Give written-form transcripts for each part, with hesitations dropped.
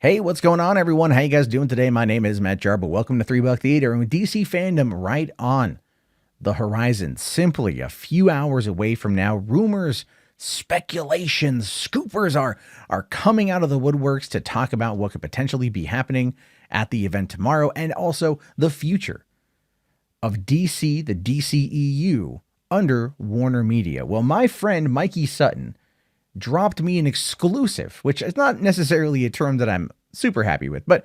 Hey, what's going on, everyone? How you guys doing today? My name is Matt Jarba. Welcome to $3 Theater, and with DC Fandome right on the horizon, simply a few hours away from now, rumors, speculations, scoopers are coming out of the woodworks to talk about what could potentially be happening at the event tomorrow, and also the future of DC, the DCEU, under WarnerMedia. Well, my friend Mikey Sutton dropped me an exclusive, which is not necessarily a term that I'm super happy with, but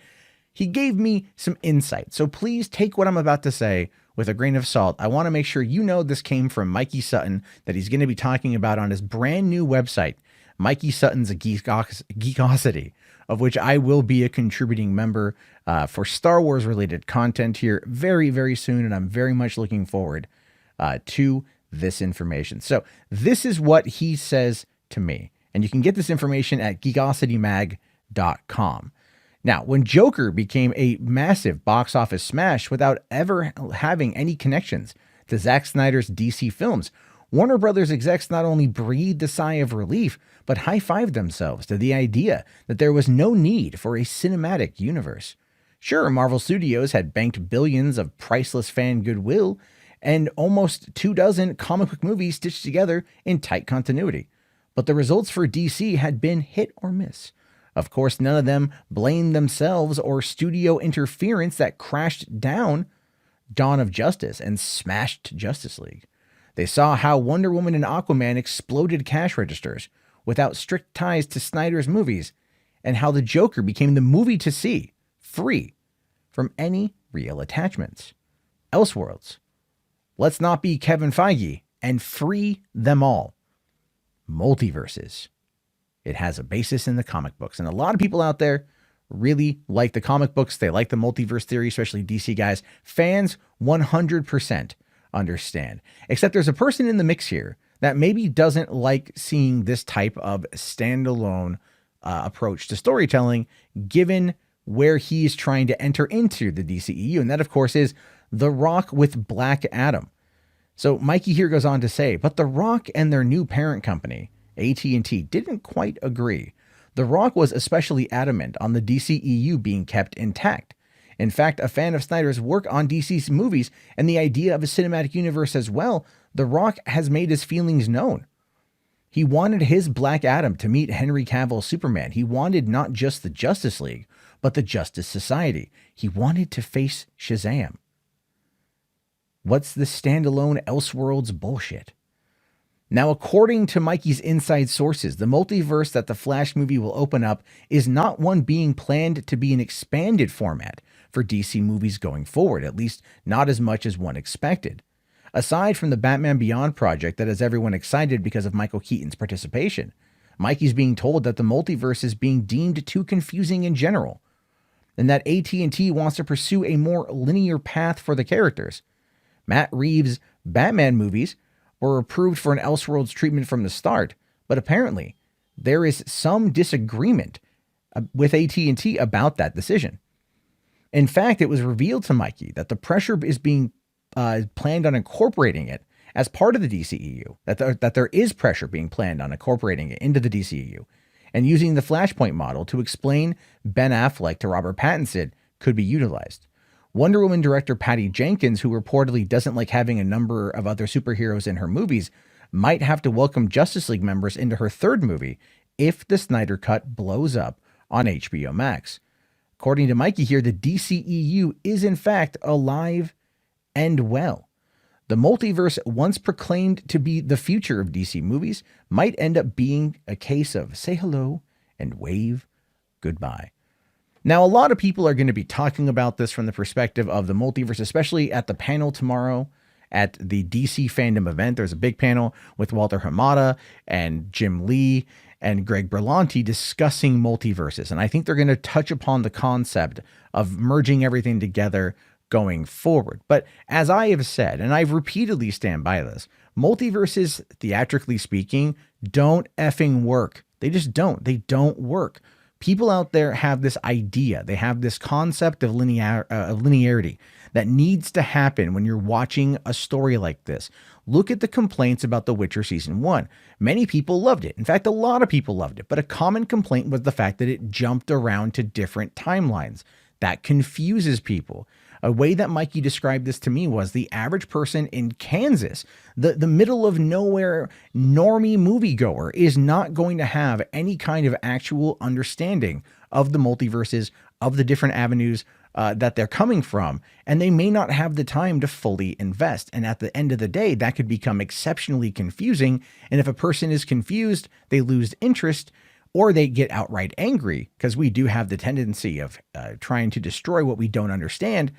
he gave me some insight. So please take what I'm about to say with a grain of salt. I want to make sure you know this came from Mikey Sutton, that he's going to be talking about on his brand new website, Mikey Sutton's Geekocity, of which I will be a contributing member for Star Wars related content here very, very soon. And I'm very much looking forward to this information. So this is what he says to me. And you can get this information at geekocitymag.com. Now, when Joker became a massive box office smash without ever having any connections to Zack Snyder's DC films, Warner Brothers execs not only breathed a sigh of relief, but high-fived themselves to the idea that there was no need for a cinematic universe. Sure, Marvel Studios had banked billions of priceless fan goodwill and almost 24 comic book movies stitched together in tight continuity. But the results for DC had been hit or miss. Of course, none of them blamed themselves or studio interference that crashed down Dawn of Justice and smashed Justice League. They saw how Wonder Woman and Aquaman exploded cash registers without strict ties to Snyder's movies, and how the Joker became the movie to see, free from any real attachments. Elseworlds. Let's not be Kevin Feige and free them all. Multiverses. It has a basis in the comic books, and a lot of people out there really like the comic books. They like the multiverse theory, especially DC guys. Fans 100% understand, except there's a person in the mix here that maybe doesn't like seeing this type of standalone approach to storytelling, given where he's trying to enter into the DCEU. And that, of course, is The Rock with Black Adam. So Mikey here goes on to say, but The Rock and their new parent company, AT&T, didn't quite agree. The Rock was especially adamant on the DCEU being kept intact. In fact, a fan of Snyder's work on DC's movies and the idea of a cinematic universe as well, The Rock has made his feelings known. He wanted his Black Adam to meet Henry Cavill's Superman. He wanted not just the Justice League, but the Justice Society. He wanted to face Shazam. What's the standalone Elseworlds bullshit? Now, according to Mikey's inside sources, the multiverse that the Flash movie will open up is not one being planned to be an expanded format for DC movies going forward, at least not as much as one expected. Aside from the Batman Beyond project that has everyone excited because of Michael Keaton's participation, Mikey's being told that the multiverse is being deemed too confusing in general, and that AT&T wants to pursue a more linear path for the characters. Matt Reeves' Batman movies were approved for an Elseworlds treatment from the start, but apparently there is some disagreement with AT&T about that decision. In fact, it was revealed to Mikey that the pressure is being planned on incorporating it as part of the DCEU, that there is pressure being planned on incorporating it into the DCEU, and using the Flashpoint model to explain Ben Affleck to Robert Pattinson could be utilized. Wonder Woman director Patty Jenkins, who reportedly doesn't like having a number of other superheroes in her movies, might have to welcome Justice League members into her third movie if the Snyder Cut blows up on HBO Max. According to Mikey here, the DCEU is in fact alive and well. The multiverse, once proclaimed to be the future of DC movies, might end up being a case of say hello and wave goodbye. Now, a lot of people are going to be talking about this from the perspective of the multiverse, especially at the panel tomorrow at the DC Fandome event. There's a big panel with Walter Hamada and Jim Lee and Greg Berlanti discussing multiverses. And I think they're going to touch upon the concept of merging everything together going forward. But as I have said, and I've repeatedly stand by this, multiverses, theatrically speaking, don't effing work. They just don't. They don't work. People out there have this idea, they have this concept of linearity that needs to happen when you're watching a story like this. Look at the complaints about The Witcher Season 1. Many people loved it. In fact, a lot of people loved it. But a common complaint was the fact that it jumped around to different timelines. That confuses people. A way that Mikey described this to me was the average person in Kansas, the middle of nowhere normie moviegoer, is not going to have any kind of actual understanding of the multiverses, of the different avenues that they're coming from, and they may not have the time to fully invest. And at the end of the day, that could become exceptionally confusing. And if a person is confused, they lose interest, or they get outright angry, because we do have the tendency of trying to destroy what we don't understand,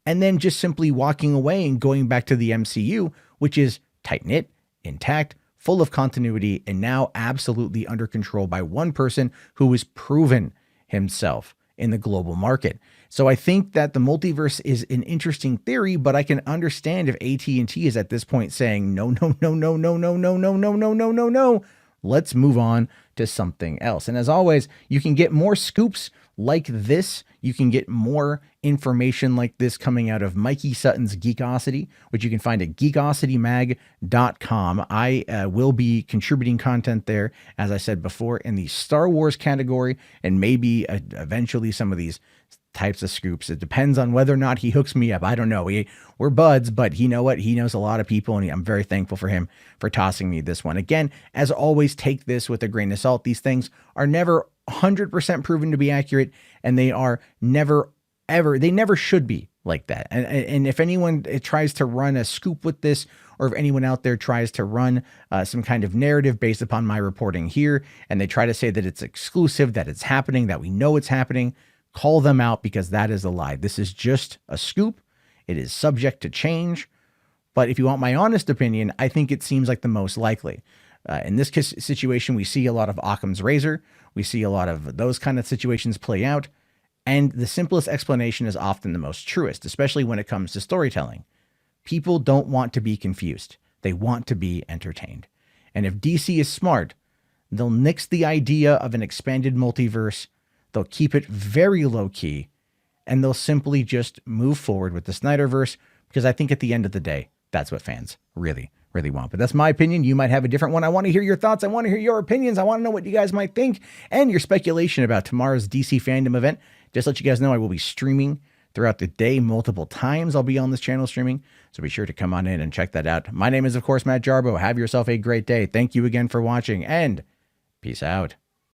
and then just simply walking away and going back to the MCU, which is tight-knit, intact, full of continuity, and now absolutely under control by one person who has proven himself in the global market. So I think that the multiverse is an interesting theory, but I can understand if AT&T is at this point saying, no, no, no, no, no, no, no, no, no, no, no, no, no. Let's move on to something else. And as always, you can get more scoops like this. You can get more information like this coming out of Mikey Sutton's Geekocity, which you can find at geekocitymag.com. I will be contributing content there, as I said before, in the Star Wars category, and maybe eventually some of these types of scoops. It depends on whether or not he hooks me up. I don't know. We're buds, but you know what? He knows a lot of people, and I'm very thankful for him for tossing me this one. Again, as always, take this with a grain of salt. These things are never 100% proven to be accurate, and they are never, ever, they never should be like that. And if anyone tries to run a scoop with this, or if anyone out there tries to run some kind of narrative based upon my reporting here, and they try to say that it's exclusive, that it's happening, that we know it's happening, call them out, because that is a lie. This is just a scoop. It is subject to change. But if you want my honest opinion, I think it seems like the most likely. In this situation, we see a lot of Occam's razor. We see a lot of those kind of situations play out. And the simplest explanation is often the most truest, especially when it comes to storytelling. People don't want to be confused. They want to be entertained. And if DC is smart, they'll nix the idea of an expanded multiverse. They'll keep it very low key, and they'll simply just move forward with the Snyderverse, because I think at the end of the day, that's what fans really, really want. But that's my opinion. You might have a different one. I want to hear your thoughts. I want to hear your opinions. I want to know what you guys might think, and your speculation about tomorrow's DC Fandome event. Just let you guys know, I will be streaming throughout the day multiple times. I'll be on this channel streaming, so be sure to come on in and check that out. My name is, of course, Matt Jarbo. Have yourself a great day. Thank you again for watching, and peace out.